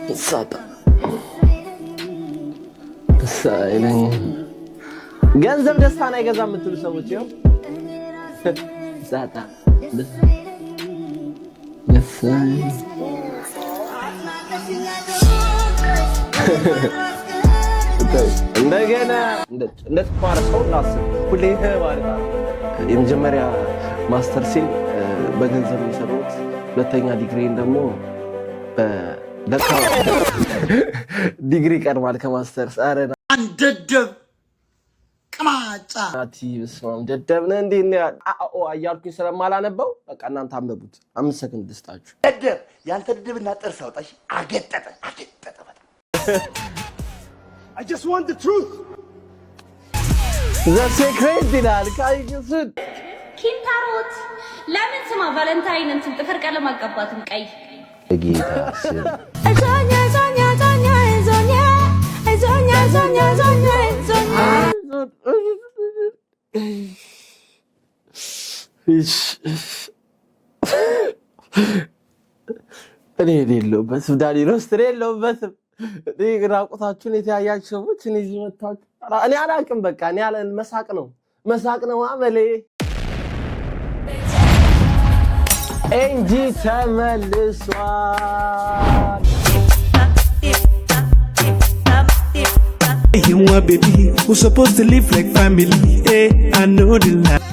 Sata. Sayang. ገንዘብ ደስታን አይገዛም የምትሉ ሰዎች ይኸው Sata. እንደገና እንደተማረ ሰው ላስብ ሁሌ ማለት ነው። የመጀመሪያ ማስተር ሴን በገንዘብ የሰሩት ሁለተኛ ዲግሪን ደግሞ በለካ ዲግሪ ቀርማል ከማስተርስ። አረ አንደደብ ቅማጫ አቲ በስማም ደደብ ነህ እንዴ? አኦ አያልኩኝ ስለማላነበው በቃ እናንተ አንበቡት። 5 ሰከንድ ልስጣችሁ። ደደብ ያንተ ደደብና ጥርስ አውጣሽ። አገጠጠ በጣም I just want the truth. The secret ይላል ካይጁን ኪንታሮት ለምን ስማ ቫለንታይን እንትን ጥፍር ቀለም አቀባትም ቀይ ጌታ ስም እኔ የሌለሁበት ዳኒሮስ የሌለሁበትም ራቁታችሁን የተያያችሁ ሰዎች እዚህ መጣችሁ። እኔ አላውቅም። በቃ እኔ መሳቅ ነው አመሌ። ኤንጂ ተመልሷል። You want baby who's supposed to live like family. Hey, I know the lie.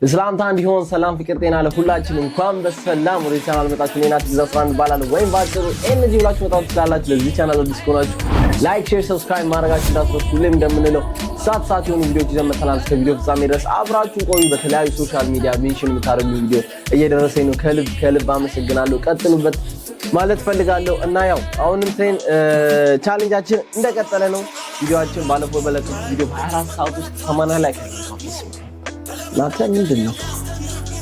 ሰላምታ እንዲሆን ሰላም ፍቅር ጤና ለሁላችን እንኳን በሰላም ወደ ቻናል መጣችሁ። ኔና ትዛስራን ባላል ወይም ባጭሩ ኤንጂ ብላችሁ መጣችሁ ትችላላችሁ። ለዚህ ቻናል አዲስ ከሆናችሁ ላይክ፣ ሼር፣ ሰብስክራይብ ማድረጋችሁ እንዳትረሱ። ሁሌም እንደምንለው ሰዓት የሆኑ ቪዲዮዎች ይዘን መጥተናል። እስከ ቪዲዮ ፍጻሜ ድረስ አብራችሁ ቆዩ። በተለያዩ ሶሻል ሚዲያ ሜንሽን የምታደርጉ ቪዲዮ እየደረሰኝ ነው። ከልብ አመሰግናለሁ። ቀጥሉበት ማለት ፈልጋለሁ። እና ያው አሁንም ትሬን ቻሌንጃችን እንደቀጠለ ነው። ቪዲዮአችን ባለፈው በለቀቁት ቪዲዮ በ24 ሰዓት ውስጥ 80 ላይክ ናተ ምንድነው?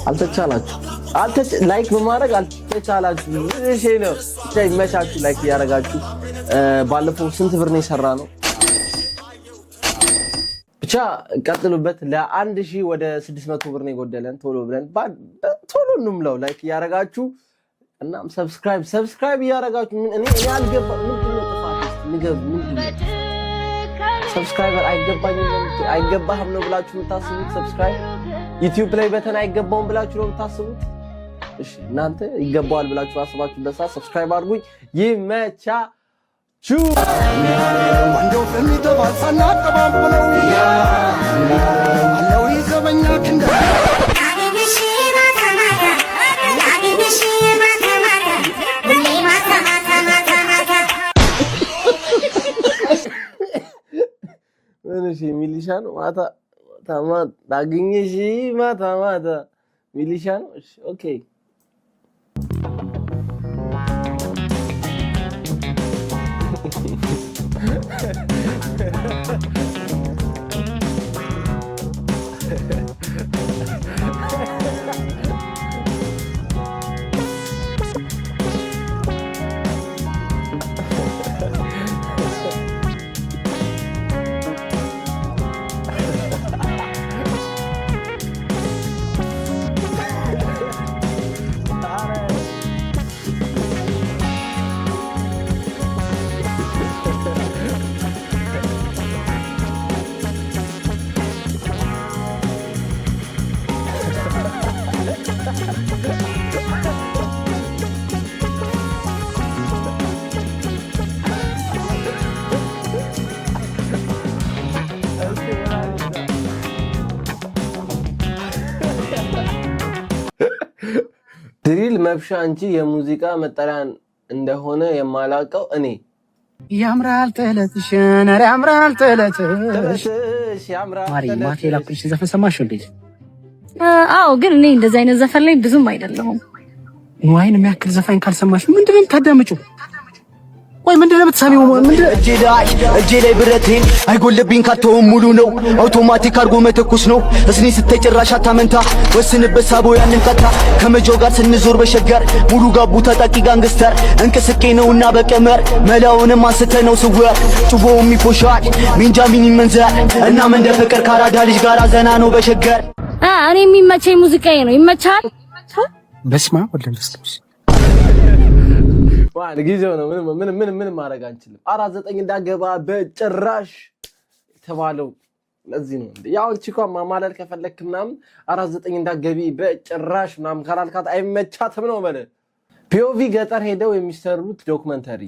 አልተቻላችሁ ላይክ በማድረግ አልተቻላችሁ። እሺ ነው ይመቻችሁ። ላይክ ያረጋችሁ። ባለፈው ስንት ብር ነው የሰራ ነው? ብቻ ቀጥሉበት። ለ1000 ወደ 600 ብር ነው የጎደለን። ቶሎ ብለን ቶሎ እንምለው። ላይክ ያረጋችሁ እናም ሰብስክራይብ ያረጋችሁ። እኔ አልገባ ምንድነው ጥፋት? ምንድነው ሰብስክራይበር አይገባህም ነው ብላችሁ የምታስቡት? ሰብስክራይብ ዩቲዩብ ላይ በተን አይገባውም ብላችሁ ነው የምታስቡት? እሺ እናንተ ይገባዋል ብላችሁ አስባችሁበት ሰዓት ሰብስክራይብ አድርጉኝ። ይመቻችሁ። ወንዶፍ የሚተባሳና አቀባበለው አለው ይዘበኛ ክንደ እሺ ሚሊሻ ነው ማታ ታገኘሽ ማታ ሚሊሻ ነው። እሺ ኦኬ ድሪል መብሻ እንጂ የሙዚቃ መጠሪያ እንደሆነ የማላውቀው እኔ ያምራል ተለትሽ ነር ያምራል ተለትሽ ማሪ ማቴላ ኩሽ ዘፈን ሰማሽ እንዴ? አዎ፣ ግን እኔ እንደዛ አይነት ዘፈን ላይ ብዙም አይደለሁም። ወይን የሚያክል ዘፈን ካልሰማሽ ምንድነው የምታዳምጪው? ወይ ምንድነው የምትሰሚው? እጄ ላይ ብረቴን አይጎልብኝ ካተውም ሙሉ ነው። አውቶማቲክ አርጎ መተኩስ ነው። እስኒ ስተጭራሽ አታመንታ ወስንበት ሳቦ ያንን ቀታ ከመጆ ጋር ስንዞር በሸገር ሙሉ ጋቡ ታጣቂ ጋንግስተር እንቅስቄ ነውና በቀመር መላውንም አንስተ ነው ስወር ጩቦም ይፎሻል ሚንጃሚን ይመንዘር እና ምን እንደ ፍቅር ካራዳ ልጅ ጋር ዘና ነው በሸገር እኔ የሚመቸኝ ሙዚቃዬ ነው። ይመቻል። በስማ ወለምስልሽ ዋን ጊዜው ነው። ምን ማድረግ አንችልም። 49 እንዳገባ በጭራሽ ተባለው ለዚህ ነው እንዴ ያው ቺኳ ማማለል ከፈለክ ምናምን 49 እንዳገቢ በጭራሽ ምናምን ካላልካት አይመቻትም ነው ማለት ፒኦቪ ገጠር ሄደው የሚሰሩት ዶክመንተሪ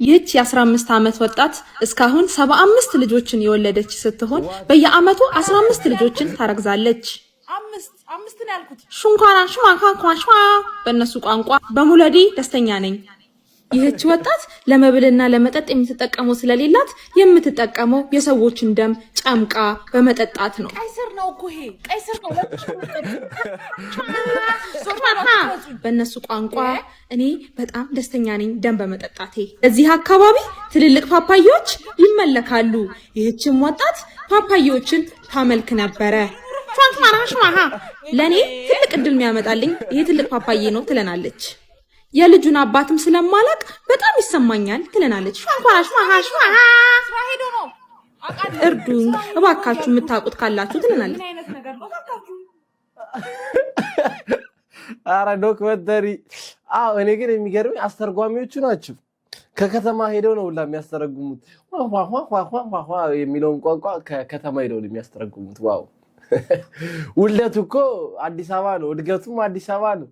ይህች የ15 ዓመት ወጣት እስካሁን 75 ልጆችን የወለደች ስትሆን በየአመቱ 15 ልጆችን ታረግዛለች። አምስት ነው ያልኩት። ሹንኳና ሹማካኳ በእነሱ ቋንቋ በሙለዲ ደስተኛ ነኝ። ይህች ወጣት ለመብልና ለመጠጥ የምትጠቀመው ስለሌላት የምትጠቀመው የሰዎችን ደም ጨምቃ በመጠጣት ነው። ቀይስር ነው እኮ ይሄ ቀይስር ነው። በእነሱ ቋንቋ እኔ በጣም ደስተኛ ነኝ ደም በመጠጣቴ። እዚህ አካባቢ ትልልቅ ፓፓያዎች ይመለካሉ። ይህችም ወጣት ፓፓያዎችን ታመልክ ነበረ። ለኔ ትልቅ እድል የሚያመጣልኝ ይሄ ትልቅ ፓፓዬ ነው ትለናለች። የልጁን አባትም ስለማላቅ በጣም ይሰማኛል ትለናለች። እርዱኝ እባካችሁ የምታውቁት ካላችሁ ትለናለች። አረ ዶክመንተሪ እኔ ግን የሚገርመኝ አስተርጓሚዎቹ ናቸው። ከከተማ ሄደው ነው ሁላ የሚያስተረጉሙት። ዋዋዋዋዋዋ የሚለውን ቋንቋ ከከተማ ሄደው ነው የሚያስተረጉሙት። ዋው ውልደቱ እኮ አዲስ አበባ ነው፣ እድገቱም አዲስ አበባ ነው።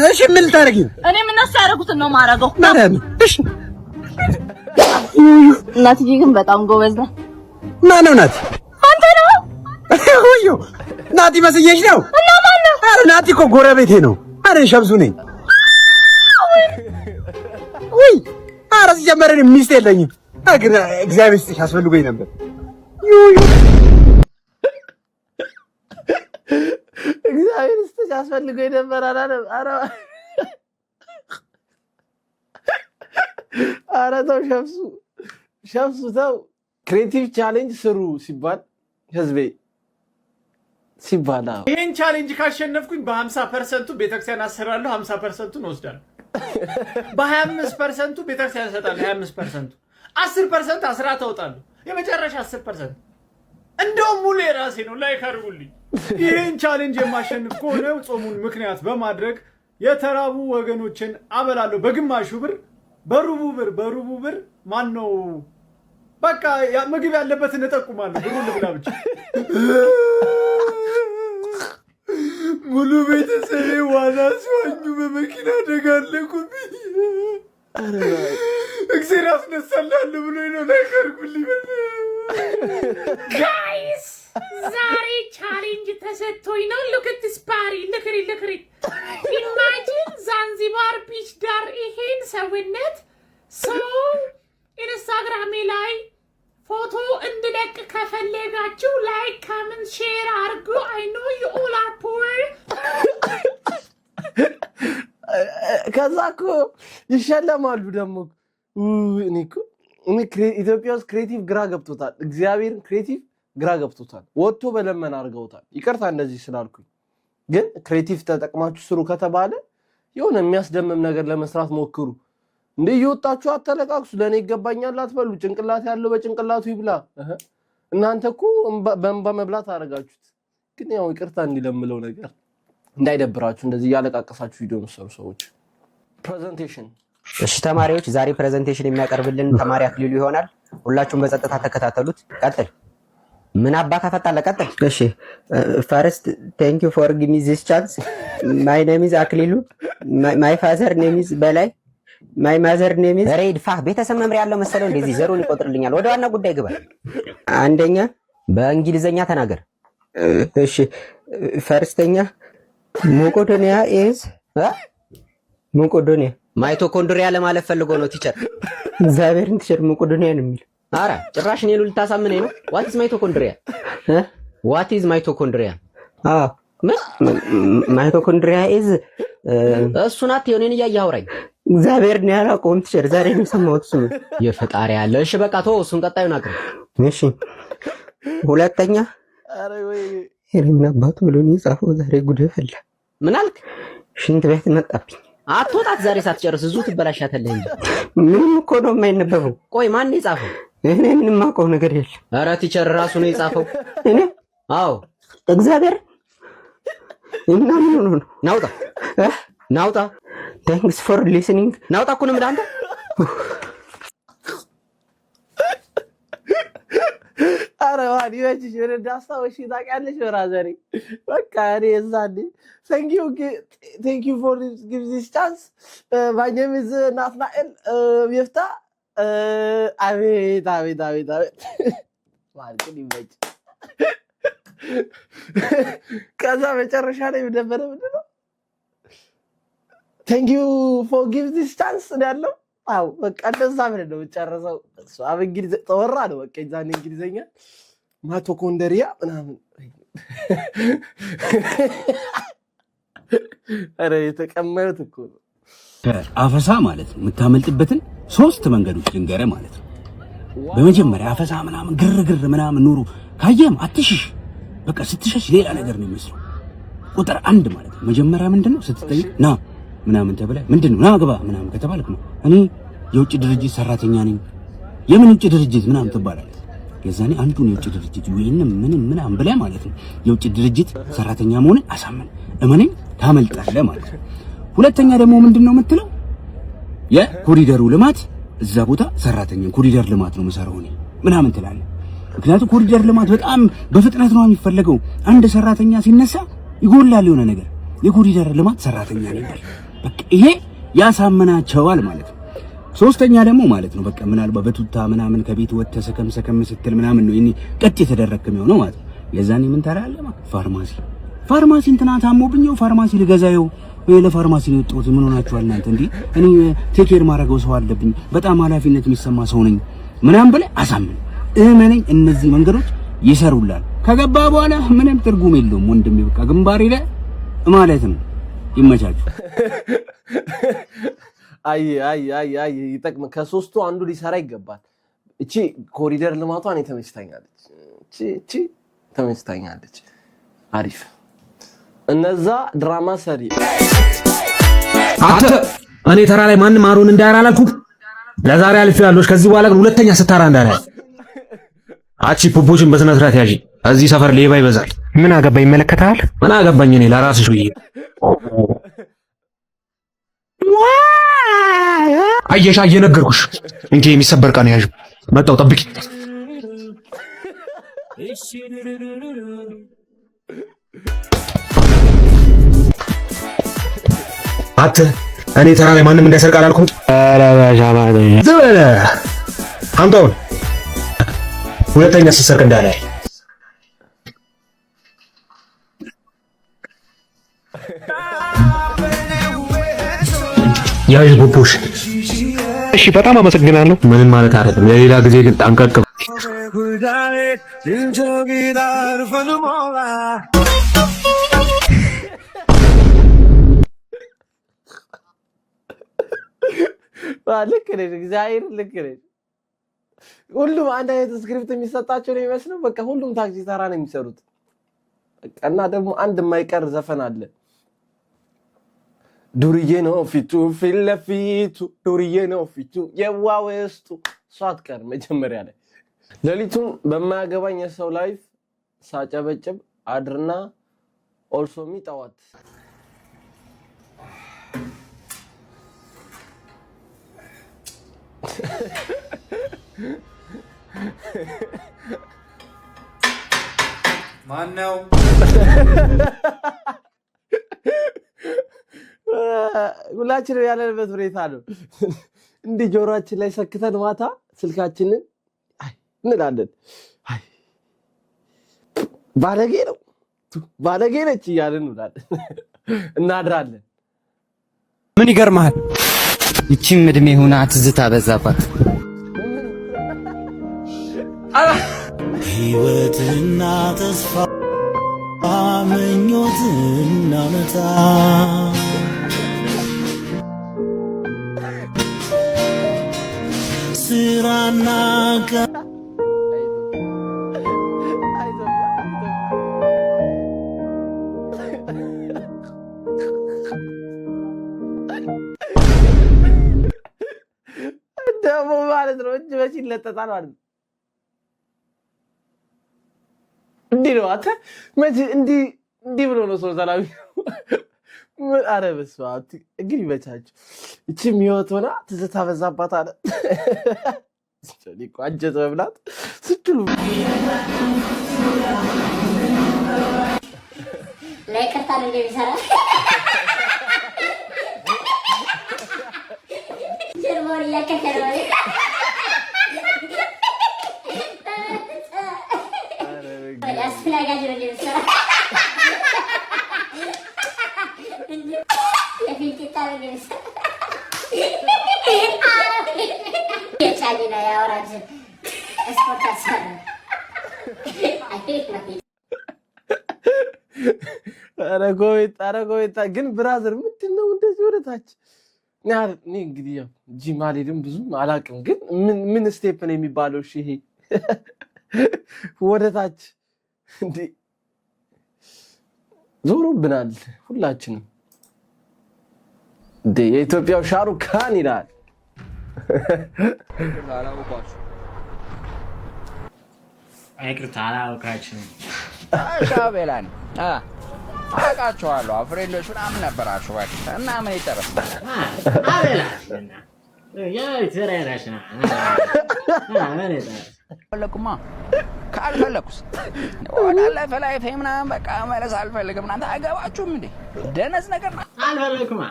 እሺ ምን ታረጊ? እኔ ምን አሳረጉትን ነው ማረገው? እሺ እናትዬ ግን በጣም ጎበዝ ነው። ማን ነው ናቲ? አንተ ነው? ሆዮ ናቲ መስየሽ ነው? እና ማን ነው? አረ ናቲ እኮ ጎረቤቴ ነው። አረ ሸምሱ ነኝ። ወይ አረ ሲጀመረን ሚስት የለኝም። ግን እግዚአብሔር ይስጥሽ አስፈልጎኝ ነበር። እግዚአብሔር ይስጥሽ አስፈልጎኝ ነበር አላለም። አረ ተው ሸምሱ ተው። ክሬቲቭ ቻሌንጅ ስሩ ሲባል ህዝቤ ሲባል ይሄን ቻሌንጅ ካሸነፍኩኝ በ50% ቤተክርስቲያን አሰራለሁ፣ 50%ን ወስዳለሁ። በ25% ቤተክርስቲያን እሰጣለሁ፣ 25% 10% አስራት አወጣለሁ። የመጨረሻ 10% እንደውም ሙሉ የራሴ ነው። ላይክ አድርጉልኝ። ይሄን ቻሌንጅ የማሸንፍ ከሆነ ጾሙን ምክንያት በማድረግ የተራቡ ወገኖችን አበላለሁ። በግማሹ ብር፣ በሩቡ ብር ማን ነው በቃ ምግብ ያለበትን እጠቁማለሁ። ብሩን ልብላ ብቻ። ሙሉ ቤተሰቤ ዋና ሲዋኙ በመኪና አደጋ አለቁብኝ። እግዚአብሔር አስነሳላለሁ ብሎ ነው። ላይክ አድርጉልኝ። ጋይስ ዛሬ ቻሌንጅ ተሰጥቶኝ ነው። ሉክ አት ዲስ ፓሪ ልክሪ ኢማጂን ዛንዚባር ቢች ዳር ይሄን ሰውነት ሰው ኢንስታግራሜ ላይ ፎቶ እንድለቅ ከፈለጋችሁ ላይክ ካመንት ሼር አድርጉ። አይ ኖ ዩ ኦል አር ፑር። ከዛ እኮ ይሸለማሉ ደግሞ። እኔ ኢትዮጵያ ውስጥ ክሬቲቭ ግራ ገብቶታል። እግዚአብሔርን ክሬቲቭ ግራ ገብቶታል። ወጥቶ በለመን አድርገውታል። ይቅርታ እንደዚህ ስላልኩኝ፣ ግን ክሬቲቭ ተጠቅማችሁ ስሩ ከተባለ የሆነ የሚያስደምም ነገር ለመስራት ሞክሩ። እንዴ እየወጣችሁ አተለቃቅሱ። ለእኔ ይገባኛል አትበሉ። ጭንቅላት ያለው በጭንቅላቱ ይብላ። እናንተ እኮ በእንባ መብላት አደረጋችሁት። ግን ያው ይቅርታ እንዲለምለው ነገር እንዳይደብራችሁ እንደዚህ እያለቃቀሳችሁ ቪዲዮ የምትሰሩ ሰዎች። ፕሬዘንቴሽን። እሺ ተማሪዎች፣ ዛሬ ፕሬዘንቴሽን የሚያቀርብልን ተማሪ አክሊሉ ይሆናል። ሁላችሁም በጸጥታ ተከታተሉት። ቀጥል። ምን አባ ከፈጣለ ቀጥል። እሺ ፈርስት ቴንክ ዩ ፎር ጊቭ ሚ ዚስ ቻንስ ማይ ኔም ኢዝ አክሊሉ ማይ ፋዘር ኔም ኢዝ በላይ ማይ ማዘር ኔም ኢዝ ሬድ ፋ። ቤተሰብ መምሪያ ያለው መሰለው እንደዚህ ዘሩን ይቆጥርልኛል። ወደ ዋና ጉዳይ ግባ። አንደኛ በእንግሊዘኛ ተናገር። እሺ ፈርስተኛ ሞቆዶኒያ ኢዝ ሞቆዶኒያ ማይቶኮንድሪያ ለማለት ፈልጎ ነው ቲቸር። እግዚአብሔርን ቲቸር ሞቆዶኒያ ነው የሚል። አረ ጭራሽ እኔን ልታሳምነኝ ነው። ዋት ኢዝ ማይቶኮንድሪያ? ዋት ኢዝ ማይቶኮንድሪያ? ማይቶኮንድሪያ ኢዝ እሱን አትየው፣ እኔን እያየህ አውራኝ። እግዚአብሔርን ያላቆም ቲቸር፣ ዛሬ ነው የሰማሁት። እሱ የፈጣሪ ያለ። እሺ በቃ ተወው እሱን፣ ቀጣዩን አቅርብ። እሺ ሁለተኛ አረ ወይ ምን አባቱ ብሎ ነው የጻፈው? ዛሬ ጉድ ፈላ። ምን አልክ? ሽንት ቤት መጣብኝ። አትወጣት ዛሬ ሳትጨርስ እዚሁ ትበላሻታለህ እንጂ ምንም እኮ ነው የማይነበበው። ቆይ ማን ነው የጻፈው? እኔ ምንም አውቀው ነገር የለም። ኧረ ቲቸር ራሱ ነው የጻፈው። እኔ አዎ እግዚአብሔር እና ምን ሆኖ ነው? ናውጣ ታንክስ ፎር ሊስኒንግ ናውጣ እኮ ነው የምልህ አንተ። ኧረ ማን ይመችሽ። ወደ ዳስታወሽ ታውቂያለሽ ብራዘሬ። በቃ እኔ እዛኔ thank you for give this chance my name is ናትናኤል ሚፍታ አቤት ማለት ይመች። ከዛ መጨረሻ ላይ ነበረ ምንድን ነው thank you for give this chance ያለው። አው በቃ እንደዛ ምን ነው ጨርሰው እሱ እንግሊዝ ተወራ ነው በቃ የዛኔ እንግሊዘኛ ማቶኮንደሪያ ምናምን። አረ የተቀመጡት እኮ አፈሳ ማለት ነው የምታመልጥበትን 3 መንገዶች ልንገርህ ማለት ነው። በመጀመሪያ አፈሳ ምናምን ግርግር ምናምን ኑሮ ካየም አትሽሽ። በቃ ስትሸሽ ሌላ ነገር ነው የሚመስለው። ቁጥር 1 ማለት ነው መጀመሪያ ምንድነው ስትጠይቅ ና ምናምን ተብለህ ምንድነው ና ግባ ምናምን ከተባልክ ነው እኔ የውጭ ድርጅት ሰራተኛ ነኝ። የምን ውጭ ድርጅት ምናምን ትባላለህ። የዛኔ አንዱን የውጭ ድርጅት ወይንም ምንም ብለህ ማለት ነው የውጭ ድርጅት ሰራተኛ መሆንን አሳመን እመነኝ ታመልጣለህ ማለት ነው። ሁለተኛ ደግሞ ምንድነው የምትለው የኮሪደሩ ልማት እዛ ቦታ ሰራተኛ ኮሪደር ልማት ነው መሰራው እኔ ምናምን ትላለህ። ምክንያቱም ኮሪደር ልማት በጣም በፍጥነት ነው የሚፈለገው። አንድ ሰራተኛ ሲነሳ ይጎላል የሆነ ነገር። የኮሪደር ልማት ሰራተኛ ነኝ በቃ ይሄ ያሳመናቸዋል ማለት ነው። ሶስተኛ ደግሞ ማለት ነው በቃ ምናልባት በቱታ ምናምን ከቤት ወጥተህ ሰከም ስትል ምናምን ነው እኔ ቀጥ የተደረከም ነው ማለት ነው። የዛኔ ምን ታላለህ ማለት ፋርማሲ እንትና ታሞብኝው ፋርማሲ ልገዛየው ወይ ለፋርማሲ ነው የወጣሁት። ምን ሆናችኋል እናንተ? እንዴ እኔ ቴክ ኬር ማድረገው ሰው አለብኝ በጣም ኃላፊነት የሚሰማ ሰው ነኝ ምናምን ብለህ አሳምን። እመነኝ እነዚህ መንገዶች ይሰሩላል። ከገባ በኋላ ምንም ትርጉም የለውም ወንድሜ። በቃ ግንባሬ ላይ ማለት ነው። ይመቻችሁ። አይ ይጠቅም። ከሶስቱ አንዱ ሊሰራ ይገባል። እቺ ኮሪደር ልማቷን እቺ ተመችታኛለች። አሪፍ። እነዛ ድራማ ሰሪ አንተ እኔ ተራ ላይ ማንም አሩን እንዳያራ አላልኩም። ለዛሬ አልፌያለሁ። ከዚህ በኋላ ግን ሁለተኛ ስታራ እንዳያራ። አቺ ፖፖችን በስነ ስርዓት ያዢ። እዚህ ሰፈር ሌባ ይበዛል። ምን አገባኝ? ይመለከታል። ምን አገባኝ? እኔ ለራስሽ ብዬ አየሻ እየነገርኩሽ እንጂ የሚሰበር ቃል ያዥ። መጣው ጠብቂ። አተ እኔ ተራ ላይ ማንም እንዳይሰርቅ አላልኩም። ዘበለ አምጣው። ሁለተኛ ስትሰርቅ እንዳለ ያዥ ቡቡሽ። እሺ በጣም አመሰግናለሁ። ምንም ማለት አይደለም። ለሌላ ጊዜ ግን ጠንቀቅ። ልክ ነሽ፣ እግዚአብሔር ልክ ነሽ። ሁሉም አንድ አይነት ስክሪፕት የሚሰጣቸው ነው የሚመስለው። በቃ ሁሉም ታክሲ ተራ ነው የሚሰሩት። እና ደግሞ አንድ የማይቀር ዘፈን አለ። ዱርዬ ነው ፊቱ ፊት ለፊቱ ዱርዬ ነው ፊቱ የዋወስቱ እሷ አትቀር። መጀመሪያ ላይ ሌሊቱን በማያገባኝ የሰው ላይፍ ሳጨበጭብ አድርና ኦልሶሚ ጠዋት ማነው? ሁላችንም ያለንበት ሁኔታ ነው። እንዲህ ጆሮአችን ላይ ሰክተን ማታ ስልካችንን እንላለን። ባለጌ ነው ባለጌ ነች እያልን እንውላለን እናድራለን። ምን ይገርምሃል? ይቺም እድሜ ሆና ትዝታ በዛባት። ሕይወትና ተስፋ ምኞትና መታ ስራና ደግሞ ማለት ነው እጅ በቺ ለተጣል ማለት ነው። እንዲህ ነው አንተ መቼ እንዲህ ብሎ ነው ሰው ሰላም አረ በስመ አብ እንግዲህ ይመቻችሁ። እቺ ህይወት ሆና ትዝታ በዛባት አለ እኮ አንጀት መብላት ስትሉ ለይቅርታ ነው የሚሰራ ጀርሞን ያከከረው አስፈላጊ ነው የሚሰራ የፊልቂታ ነው የሚሰራ የቻሊና ያወራጅ ስፖርት አሰራ ኧረ ጎቤታ ግን ብራዘር ምንድን ነው እንደዚህ ወደታች? እኔ እንግዲህ ያው ጂም አልሄድም ብዙም አላውቅም፣ ግን ምን ስቴፕ ነው የሚባለው? እሺ ይሄ ወደታች እንዴ ዞሮብናል ሁላችንም። እንዴ የኢትዮጵያው ሻሩክ ካን ይላል። ይቅርታ አላውቃችሁም። ሻቤላን አውቃችኋለሁ። ፍሬንዶች ምናምን ነበራችሁ እና ምን ይጠበሳል? ፈለኩማ ካልፈለኩስ ወዳለፈ ላይፌ ምናምን በቃ መለስ አልፈልግም። እናንተ አገባችሁም እንዴ? ደነዝ ነገር ነው። አልፈለኩማ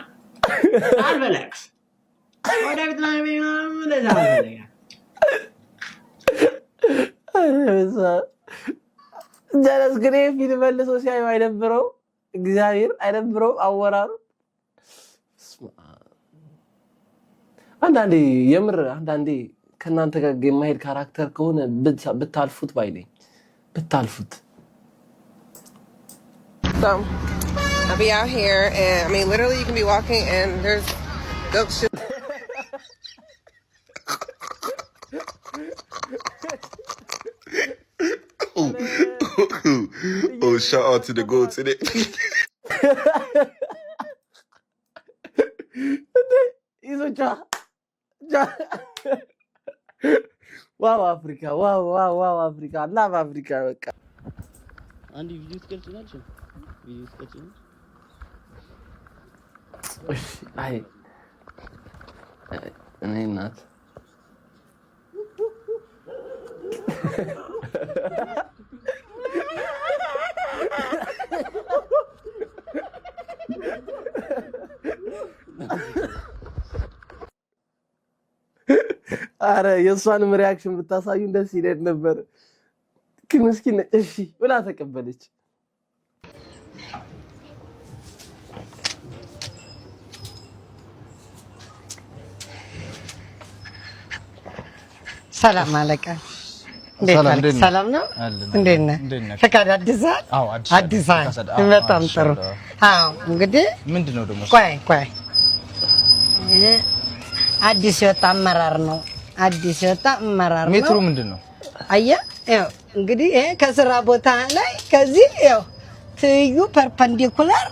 አልፈለክስ ወደ ቤት ላይ ምናምን ለዛ አልፈልግም። ጀለስ ግን ፊልም መልሶ ሲያዩ አይደብረው? እግዚአብሔር አይደብረው? አወራሩ አንዳንዴ የምር አንዳንዴ ከእናንተ ጋር የማይሄድ ካራክተር ከሆነ ብታልፉት ባይለኝ ብታልፉት። I'll be out here and I mean literally you can be walking and there's goats just Oh, shout out to the goats, innit? Wow, Africa. Wow, Africa. I love Africa. አንድ ቪዲዮ ትቀርጽናችሁ? ቪዲዮ ትቀርጽናችሁ? አይ እኔ እናት አረ የእሷንም ሪያክሽን ብታሳዩን ደስ ይለኝ ነበር። ግን ምስኪን እሺ ብላ ተቀበለች። ሰላም አለቃ። ሰላም ነው? እንዴት ነህ? ፈቃድ አዲሳል? አዎ አዲሳል። በጣም ጥሩ። አዎ እንግዲህ ምንድነው ደግሞ? ቆይ አዲስ የወጣ አመራር ነው። አዲስ የወጣ አመራር ነው። ሜትሩ ምንድነው? አየህ ያው እንግዲህ ይሄ ከስራ ቦታ ላይ ከዚህ ያው ትዩ ፐርፐንዲኩላር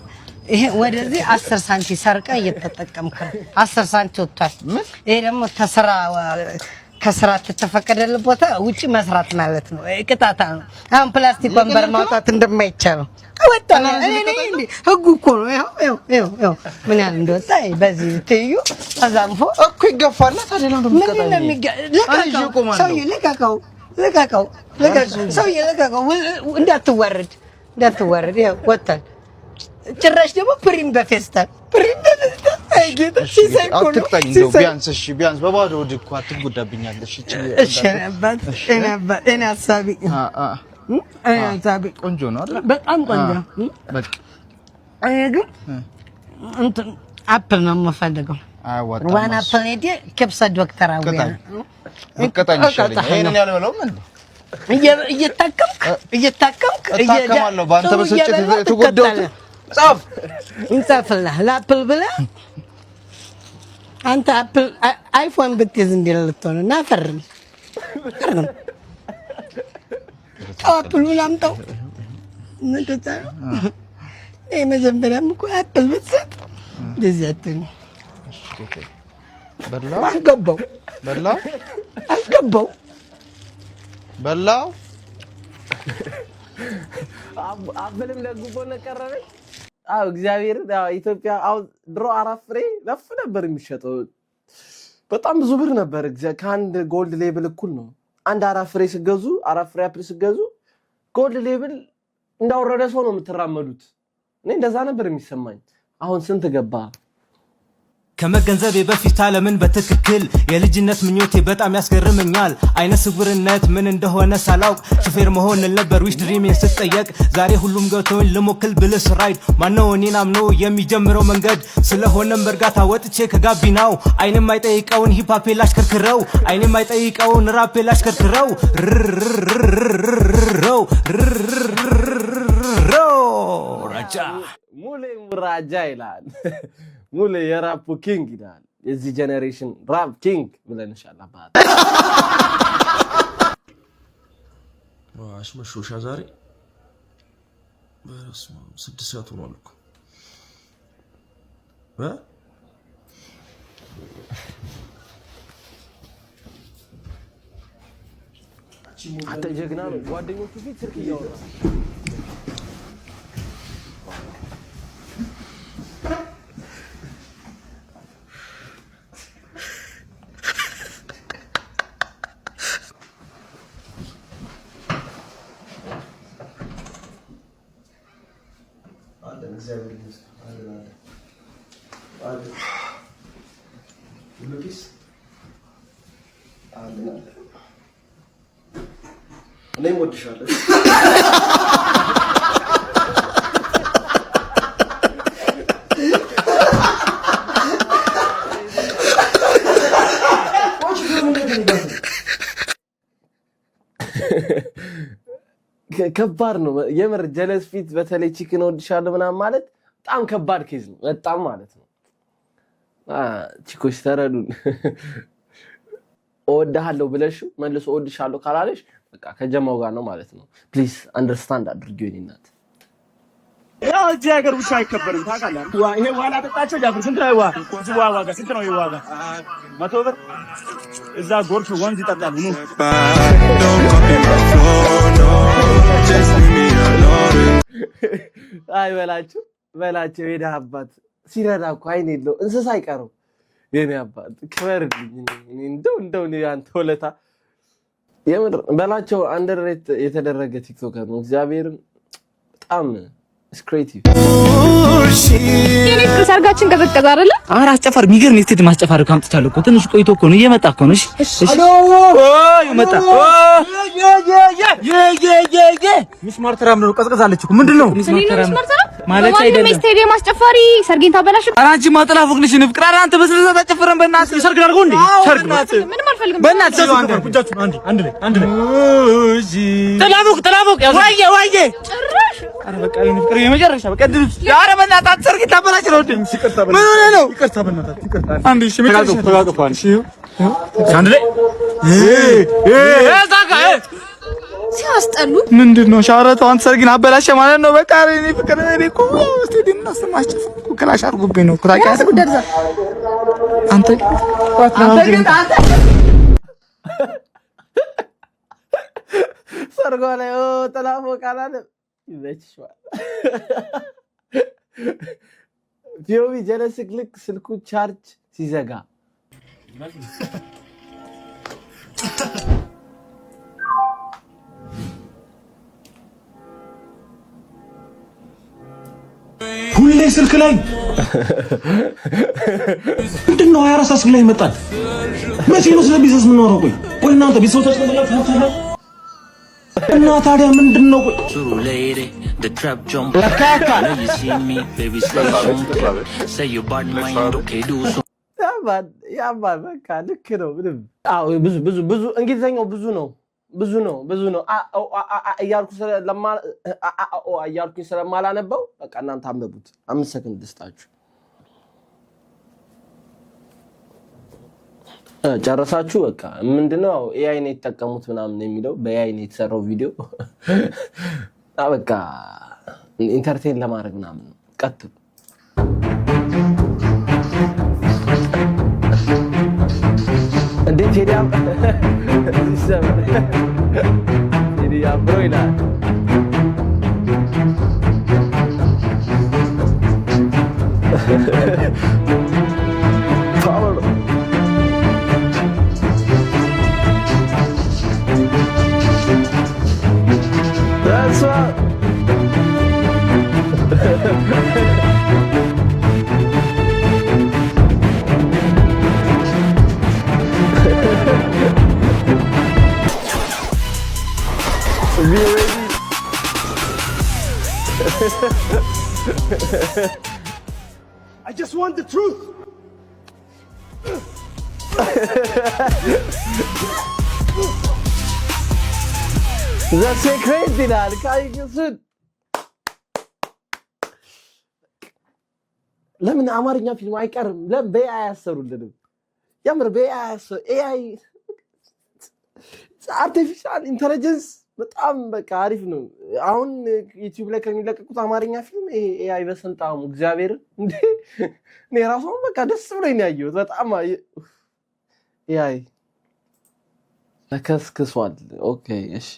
ይሄ ወደዚህ 10 ሳንቲ ሰርቀ እየተጠቀምክ 10 ሳንቲ ወጥቷል። ይሄ ደግሞ ከስራ ተፈቀደልህ ቦታ ውጪ መስራት ማለት ነው። ቅጣታ ነው። አሁን ፕላስቲክ ወንበር ማውጣት እንደማይቻለው ወጣና እኔ ህጉ እኮ ነው። ያው ምን ያህል እንደወጣ በዚህ ትዩ ተዛንፎ እኮ ይገፋልና ታዲያ ነው እንደምትቀጣው። ሰውዬ ልቀቀው፣ ሰውዬ ልቀቀው፣ እንዳትዋረድ። ያው ወጣል። ጭራሽ ደግሞ ፕሪም በፌስታል አይጌታ ሲሰይኮ ቢያንስ በባዶ ወድ እኮ አትጎዳብኛለሽ። እሺ እኔ ሀሳቢ ቆንጆ ነው አይደል? በጣም ቆንጆ። በቃ እኔ ግን እንትን አፕል ነው የምፈልገው። ዋን አፕል ሄዴ ከብሳ ዶክተር አውያ እቀጣኝ ይሻለኛል። ይሄንን ያልበለውም እንዴ እየታከምክ እታከማለሁ። በአንተ በስጭት ተጎዳሁት። ጻፍ እንጻፍልህ ለአፕል ብለህ አንተ አፕል አይፎን ብትይዝ እንዴት ልትሆን እና ፈርም አፕሉን አምጣው። ምንድታ መጀመሪያም እኮ አፕል ብትሰጥ እንደዚህ አትሆንም። በላው አስገባው በላው አስገባው በላው አብልም ለጉቦ ነቀረበ አው እግዚአብሔር ኢትዮጵያ አው ድሮ አራት ፍሬ ለፍ ነበር የሚሸጠው በጣም ብዙ ብር ነበር ከአንድ ጎልድ ሌብል እኩል ነው አንድ አራት ፍሬ ሲገዙ አራት ፍሬ አፕል ሲገዙ ጎልድ ሌብል እንዳወረደ ሰው ነው የምትራመዱት እኔ እንደዛ ነበር የሚሰማኝ አሁን ስንት ገባ ከመገንዘቤ በፊት ዓለምን በትክክል የልጅነት ምኞቴ በጣም ያስገርመኛል አይነ ስውርነት ምን እንደሆነ ሳላውቅ ሹፌር መሆን ነበር ዊሽ ድሪም ስትጠየቅ ዛሬ ሁሉም ገብቶኝ ልሞክል ብልስ ራይድ ማነው እኔን አምኖ የሚጀምረው መንገድ ስለሆነም በርጋታ ወጥቼ ከጋቢናው አይንም አይጠይቀውን ሂፕ ላሽከርክረው አይንም አይጠይቀውን ራፕ ላሽከርክረው ራጃ ሙሌ ሙራጃ ይላል ሙሌ የራፕ ኪንግ ይላል የዚህ ጄነሬሽን ራፕ ኪንግ ብለን ኢንሻአላህ ባድ ዋሽ መሾሻ ዛሬ በስመ አብ 6 ሰዓት ሆኗል እኮ አንተ ጀግና ነው ጓደኞቹ ፊት ስልክ እያወራ እግዚአብሔር ይመስገን አለ ሁሉስ አለ እኔም ወድሻለሁ ከባድ ነው የምር ጀለስ ፊት በተለይ ቺክን ወድሻለሁ ምናምን ማለት በጣም ከባድ ኬዝ ነው በጣም ማለት ነው ቺኮች ተረዱን ወድሃለሁ ብለሽ መልሶ ወድሻለሁ ካላለሽ በቃ ከጀማው ጋር ነው ማለት ነው ፕሊዝ አንደርስታንድ አድርጊው እናት ያው እዚህ ሀገር ብቻ አይከበርም ታውቃለህ ይሄ ዋላ ጠጣቸው ጃፍር ስንት ነው ዋጋ ስንት ነው ዋጋ 100 ብር እዛ ጎርፍ ወንዝ ይጠጣሉ ነው አይ በላቸው ሄዳ አባት ሲረዳ እኮ አይን የለው እንስሳ አይቀርም የኔ አባት ክበርልኝ እንደው አንተ ወለታ የምር በላቸው አንደርሬት የተደረገ ቲክቶከር ነው እግዚአብሔርን በጣም ስክሬቲቭ የኔ ሰርጋችን ቀዘቀዘ አይደለ ኧረ አስጨፋር የሚገርም የስቴድ ማስጨፋር ካምጥቻለሁ እኮ ትንሽ ቆይቶ እኮ ነው እየመጣ እኮ ነው እሺ ኦይ መጣ ሚስማር ተራም ነው ቀዝቀዛለች እኮ ምንድነው ሚስማር ተራም ማለት አይደለም ስቴዲየም አስጨፋሪ ሰርጌን ታበላሽ ኧረ አንቺ ማጥላ ፎቅልሽ ንፍቅር ኧረ አንተ በስለዛ ተጨፈረን በእናትህ ሰርግ አድርጎ እንዴ ሰርግ ምንም አልፈልግም በእናትህ ጉጃችሁ አንድ ላይ ተላቦቅ ዋዬ ጭራሽ ኧረ በቃ ንፍቅር የመጨረሻ በቃ ኧረ በእናትህ ሰርግ ታበላሽ ነው እንዴ ምን ሆነ ነው ይቅርታ በእናትህ ይቅርታ አንዴ እሺ ተጋግፏል እሺ አንድ ላይ ዛጋ ሲያስጠሉ ምንድነው ሻረታው አንተ ሰርግን አበላሸ ማለት ነው በቃ እኔ ፍቅር እኔ እኮ ስቴዲየም እናስማችሁ ክላሽ አድርጎብኝ ነው ታውቂያለሽ አንተ ሰርጓ ላይ ተላፎ ካላለ ይዘችዋል ፊዮቢ ጀለስ ክሊክ ስልኩ ቻርጅ ሲዘጋ ሁሌ ስልክ ላይ ምንድነው 24 ሰዓት ላይ ይመጣል መቼ ነው ስለ ቢዝነስ የምናወራው ቆይ እናንተ ቢዝነስ ተስቀምጣላችሁ እና ታዲያ ምንድነው ያባ በቃ ልክ ነው ምንም አዎ ብዙ እንግሊዘኛው ብዙ ነው እያልኩኝ ስለማላነበው በቃ እናንተ አንብቡት 5 ሰከንድ ልስጣችሁ ጨረሳችሁ በቃ ምንድነው ኤአይ ነው የተጠቀሙት ምናምን የሚለው በኤአይ ነው የተሰራው ቪዲዮ በቃ ኢንተርቴን ለማድረግ ምናምን ቀጥሉ ቴዲ አፍሮ ይላል። That's what. Be ready. I just want the truth. The secret ይላል ካይሱን። ለምን አማርኛ ፊልም አይቀርም? ለምን በኤአይ አያሰሩልንም? የምር በኤአይ ኤአይ አርቲፊሻል ኢንተለጀንስ በጣም በቃ አሪፍ ነው። አሁን ዩቲዩብ ላይ ከሚለቀቁት አማርኛ ፊልም ይሄ ኤአይ በሰልጣሙ እግዚአብሔር እንዴ እኔ ራሱን በቃ ደስ ብሎኝ ነው ያየሁት። በጣም ኤአይ ተከስክሷል። ኦኬ እሺ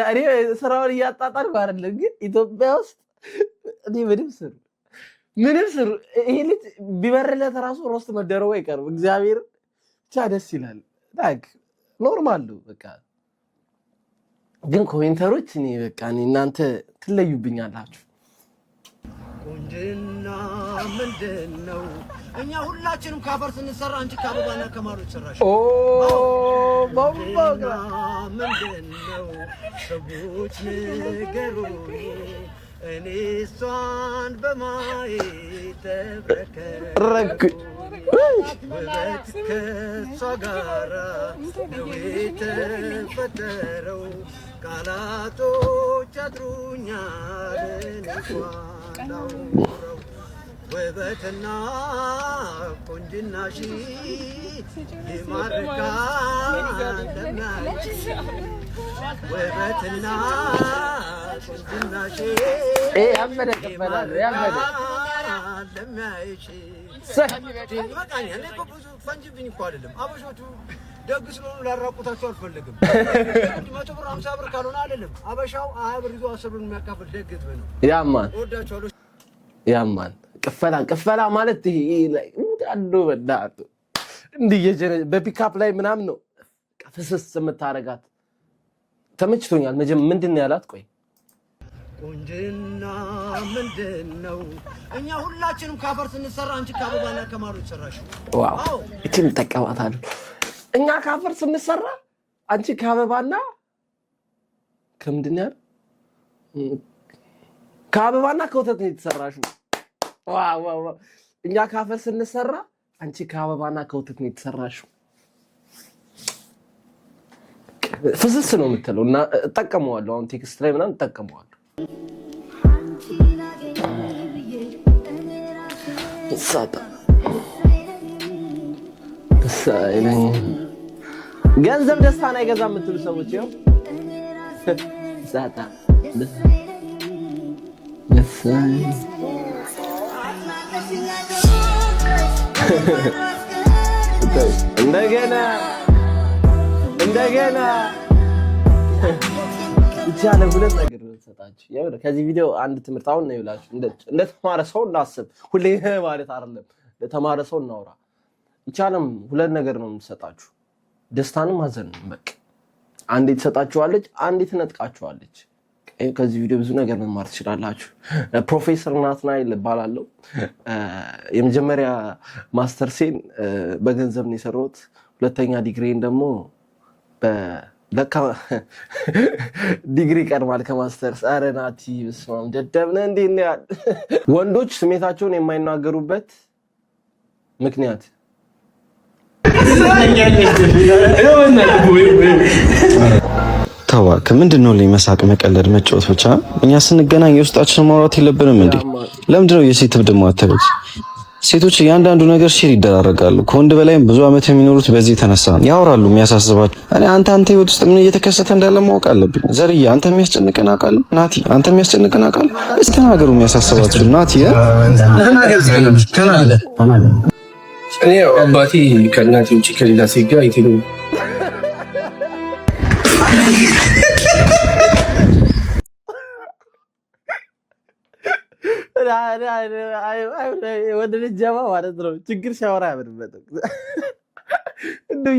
እኔ ስራውን እያጣጣልኩ አይደለም፣ ግን ኢትዮጵያ ውስጥ እኔ ምንም ስሩ ይሄ ልጅ ቢበርለት ራሱ ሮስት መደረጉ አይቀርም። እግዚአብሔር ብቻ ደስ ይላል። ታክ ኖርማል ነው በቃ። ግን ኮሜንተሮች እኔ በቃ እናንተ ትለዩብኛላችሁ። ቁንጅና ምንድነው? እኛ ሁላችንም ካፈር ስንሰራ አንቺ ከአበባና ከማሮች ሰራሽ። ኦ ባባጋ ምንድነው? ሰዎች ንገሩኝ፣ እኔ እሷን በማየት ተብረከረኩ። ውበት ከእሷ ጋራ ነው የተፈጠረው፣ ቃላቶች አጥሩኛል እንኳን ላውራው። ውበትና ቁንጅናሽ ይማርካል ለሚያይሽ፣ ውበትና ቁንጅናሽ ይማርካል ለሚያይሽ። ፈንጅብኝ እኮ አይደለም አበሾቹ ደግ ስለሆኑ ላራቁታቸው አልፈልግም። 100 ብር 50 ብር ካልሆነ አይደለም አበሻው 20 ብር ይዞ 10 ብር የሚያካፍል ደግ ህዝብ ነው። ያማን ቅፈላ ማለት ይሄ ላይ እንዳሉ በዳቱ እንዲየጀነ በፒካፕ ላይ ምናምን ነው ፍስስ የምታረጋት። ተመችቶኛል። ምንድን ነው ያላት? ቆይ ቁንጅና ምንድነው? እኛ ሁላችንም ካፈር ስንሰራ አንቺ ከአበባና ከማሮች ሰራሽ። ዋው እቺን ተቀባታለሁ። እኛ ካፈር ስንሰራ አንቺ ከአበባና ከምንድን ነው ያለው? ከአበባና ከወተት ነው የተሰራሽው። ዋው ዋው! እኛ ካፈር ስንሰራ አንቺ ከአበባና ከወተት ነው የተሰራሽው። ፍስስ ነው የምትለው እና እጠቀመዋለሁ። አሁን ቴክስት ላይ ምናምን እጠቀመዋለሁ። ገንዘብ ደስታን አይገዛም የምትሉ ሰዎች ይኸው ሳታ እንደገና ይቻለ ሁለት ነገር ሰጣችሁ። ያው ከዚህ ቪዲዮ አንድ ትምህርት አሁን ነው ይላችሁ። እንደተማረ ሰው እናስብ። ሁሌ ማለት አይደለም። ለተማረ ሰው እናውራ። ይቻለም ሁለት ነገር ነው የምትሰጣችሁ፣ ደስታንም ሀዘንም። በቃ አንዴ ትሰጣችኋለች፣ አንዴ ትነጥቃችኋለች። ከዚህ ቪዲዮ ብዙ ነገር መማር ትችላላችሁ። ፕሮፌሰር ናትናኤል እባላለሁ። የመጀመሪያ ማስተርሴን በገንዘብ ነው የሰራሁት። ሁለተኛ ዲግሪን ደግሞ ለካ ዲግሪ ቀድማል ከማስተርስ። ኧረ ናቲ በስመ አብ ደደብ ነህ እንዴ? ወንዶች ስሜታቸውን የማይናገሩበት ምክንያት ተዋክ ምንድን ነው መሳቅ፣ መቀለድ፣ መጫወት ብቻ? እኛ ስንገናኝ የውስጣችን ማውራት የለብንም እንዴ? ለምንድን ነው የሴት እብድ ማተበች? ሴቶች እያንዳንዱ ነገር ሼር ይደራረጋሉ። ከወንድ በላይም ብዙ ዓመት የሚኖሩት በዚህ የተነሳ ያወራሉ የሚያሳስባቸው። እኔ አንተ ህይወት ውስጥ ምን እየተከሰተ እንዳለ ማወቅ አለብኝ። ዘርዬ አንተ የሚያስጨንቀን አውቃለሁ። ናቲ አንተ የሚያስጨንቀን አውቃለሁ። እስኪ ተናገሩ የሚያሳስባችሁ። ናቲ እኔ አባቴ ከእናቴ ውጭ ከሌላ ሴት ጋር አይተኛም። ወደ ልጅማ ማለት ነው ችግር ሲያወራ ያምርበትም እንደው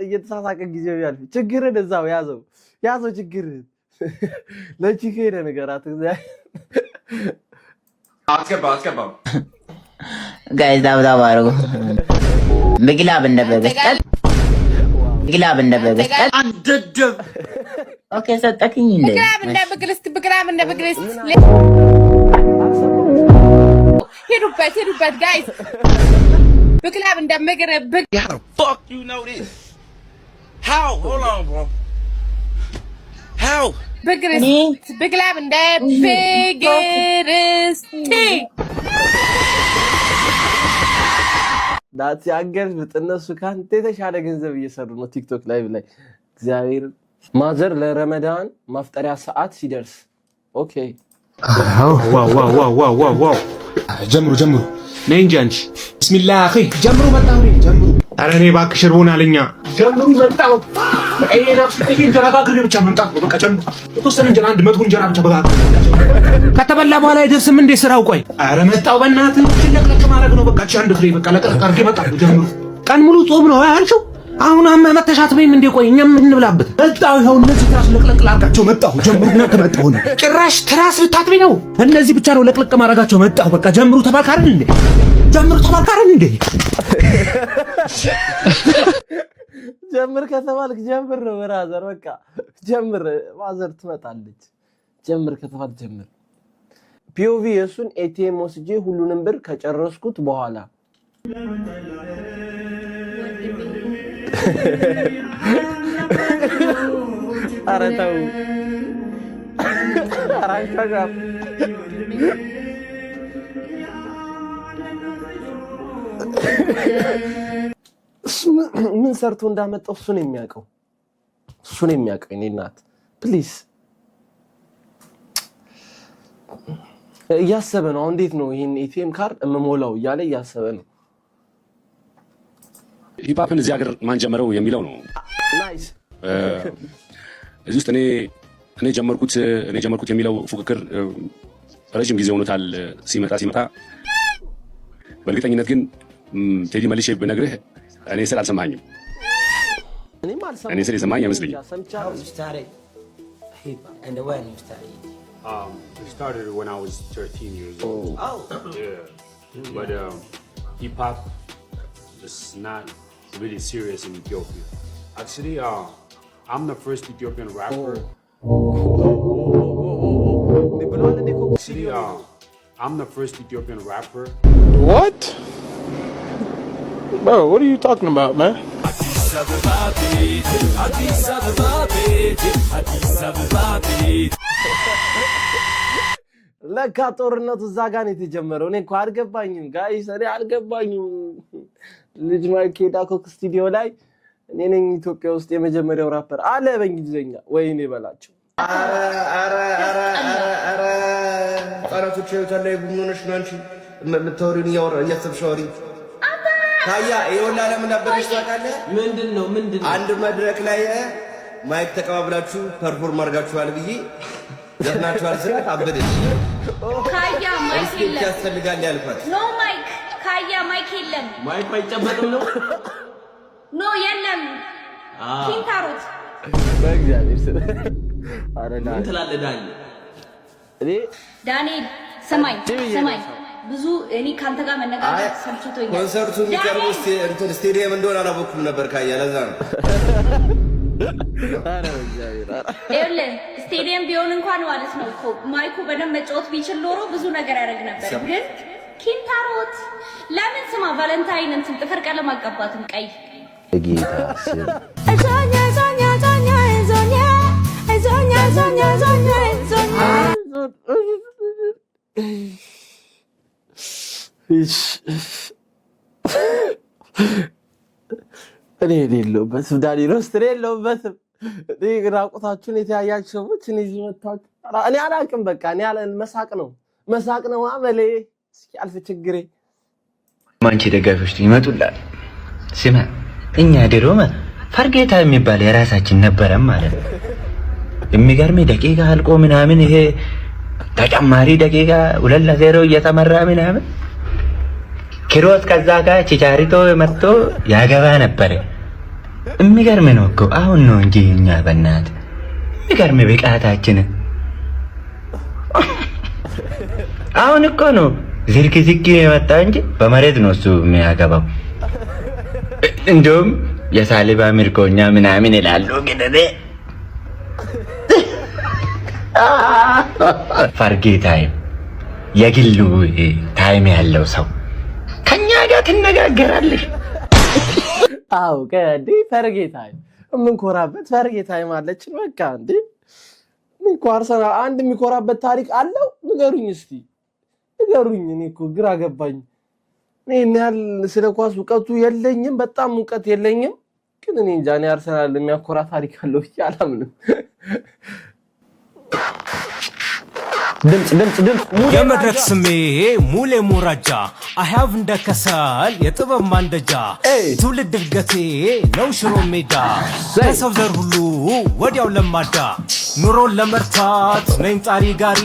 እየተሳሳቀ ጊዜው ያልፍ ችግርን እዛው ያዘው ችግርን ለችግር ነገራት አስገባው ጋይስ ዳብዳብ አድርጉ። ምግላብ እንደበበስጠት አንደደብ ኦኬ ሰጠክኝ እንዴ ምግላብ እንደበግልስት ሄዱበት ጋይስ ምግላብ እንደመገረብ How the fuck you know this? How? Hold on, bro. How? ምግላብ እንደበግልስት ዳት ያገር እነሱ ካንተ የተሻለ ገንዘብ እየሰሩ ነው ቲክቶክ ላይቭ ላይ። እግዚአብሔር ማዘር ለረመዳን ማፍጠሪያ ሰዓት ሲደርስ ኦኬ ዋው ጀምሩ ነይ እንጂ አንቺ ቢስሚላህ አኺ ጀምሩ መጣሁ ጀምሩ። ኧረ እኔ እባክሽ እርቦናልኛ ጀምሩ መጣሁ። እንጀራ ብቻ መምጣት ነው በቃ ጀምሩ። የተወሰነ እንጀራ አንድ መቶ እንጀራ ብቻ በቃ ከተበላ በኋላ አይደርስም እንዴ ስራው? ቆይ ኧረ መጣሁ በእናትህ ለቅለቅ ማድረግ ነው በቃ አንድ ፍሬ በቃ ለቅለቅ አድርጌ መጣሁ። ጀምሩ። ቀን ሙሉ ጾም ነው አያልሽው? አሁን መተሻት በይም እንዴ? ቆይ እኛም እንብላበት። መጣሁ ይኸው እነዚህ ትራስ ለቅለቅ ላድርጋቸው መጣሁ። ጀምሩ። እናንተ መጣሁ ጭራሽ ትራስ ልታጥቢ ነው? እነዚህ ብቻ ነው ለቅለቅ ማድረጋቸው መጣሁ። በቃ ጀምሩ። ተባካርን እንዴ? ጀምር ከተባልክ ጀምር ነው ብራዘር። በቃ ጀምር። ማዘር ትመጣለች። ጀምር ከተባልክ ጀምር። ፒኦቪ የሱን ኤቲኤም ወስጄ ሁሉንም ብር ከጨረስኩት በኋላ ኧረ ተው አራሻጋም ምን ሰርቶ እንዳመጣው እሱን የሚያውቀው እኔ እናት ፕሊዝ እያሰበ ነው። እንዴት ነው ይሄን ኤቲኤም ካርድ እመሞላው እያለ እያሰበ ነው። ሂፓፕን እዚህ ሀገር ማን ጀመረው የሚለው ነው። ናይስ እዚህ ውስጥ እኔ ጀመርኩት የሚለው ፉክክር ረጅም ጊዜ ሆኖታል ሲመጣ በእርግጠኝነት ግን ቴዲ መልሼ ብነግርህ እኔ ስል አልሰማኝም። እኔ ስል የሰማኝ አይመስለኝም። It started when I was 13 years old. Oh. Yeah. But hip hop is not really serious in Ethiopia. Actually, I'm the first Ethiopian rapper. Actually, I'm the first Ethiopian rapper. What? Bro, what are you talking about, man? ለካ ጦርነቱ እዛ ጋር ነው የተጀመረው። እኔ እኮ አልገባኝም ጋይስ፣ እኔ አልገባኝም። ልጅ ማይክ ዳኮክ ስቱዲዮ ላይ እኔ ነኝ ኢትዮጵያ ውስጥ የመጀመሪያው ራፐር አለ በእንግሊዝኛ። ወይኔ በላቸው። ኧረ ቃላቶች ላይ ቡኖነሽ ነው አንቺ የምታወሪውን እያሰብሽ አውሪ። ታያ ይኸውልህ ለምን ነበረሽ ታውቃለህ? ምንድነው አንድ መድረክ ላይ ማይክ ተቀባብላችሁ ፐርፎርም አድርጋችኋል ብዬ ዘፍናችኋል ስላት አበደች። ካያ ማይክ የለም ያስፈልጋል ያልኳት ኖ ማይክ ካያ ማይክ የለም። ማይክ አይጨበጥም ነው ኖ የለም። ኪንታሮት በእግዚአብሔር ስለ ምን ትላለህ ዳኒ? ዳንኤል ሰማኝ ብዙ እኔ ካንተ ጋር መነጋገር ሰልችቶኛል። ኮንሰርቱ የሚቀርበው ስቴዲየም እንደሆነ አላወኩም ነበር ካያ ለዛ ነው። ይኸውልህ ስቴዲየም ቢሆን እንኳን ማለት ነው እኮ ማይኩ በደንብ መጫወት ቢችል ኖሮ ብዙ ነገር ያደርግ ነበር። ግን ኪንታሮት ለምን ስማ ቫለንታይን እንትን ጥፍር ቀለም አቀባትም ቀይ ጌታ እኔ የሌለሁበትም ዳኒሮስ የሌለሁበትም። ራቁታችሁን የተያያችሁ ሰዎች እኔ እዚህ መታችሁ እኔ አላውቅም። በቃ እኔ መሳቅ ነው አመሌ። እስኪ አልፍ ችግሬ ማንቺ ደጋፊዎች ይመጡላል። ስማ እኛ ድሮ ፈርጌታ የሚባል የራሳችን ነበረም ማለት ነው። የሚገርም ደቂቃ አልቆ ምናምን ይሄ ተጨማሪ ደቂቃ 2-0 እየተመራ ምናምን ክሮስ ከዛ ጋር ቺቻሪቶ መጥቶ ያገባ ነበር። የሚገርም ነው እኮ አሁን ነው እንጂ እኛ በእናት የሚገርም ብቃታችን አሁን እኮ ነው ዝርክዝክ የመጣ እንጂ በመሬት ነው እሱ የሚያገባው። እንደውም የሳሊባ ምርኮኛ ምናምን ይላሉ። ግን ፈርጌ ታይም የግሉ ታይም ያለው ሰው ከኛ ጋር ትነጋገራለሽ። አው ከዲ ፈርጌ ታይም የምንኮራበት ፈርጌ ታይም አለችን። በቃ እንዴ ምን ኳርሰና አንድ የሚኮራበት ታሪክ አለው? ንገሩኝ እስቲ ንገሩኝ። እኔ እኮ ግራ ገባኝ። እኔ ያል ስለ ኳስ እውቀቱ የለኝም፣ በጣም እውቀት የለኝም። ግን እኔ እንጃ እኔ አርሰናል የሚያኮራ ታሪክ አለው ብዬ አላምንም። ድምጽ የመድረክ ስሜ ሙሌ ሙራጃ አሃቭ እንደከሰል የጥበብ ማንደጃ ትውልድ እድገቴ ነው ሽሮ ሜዳ ለሰው ዘር ሁሉ ወዲያው ለማዳ ኑሮን ለመርታት ነኝ ጣሪ ጋሪ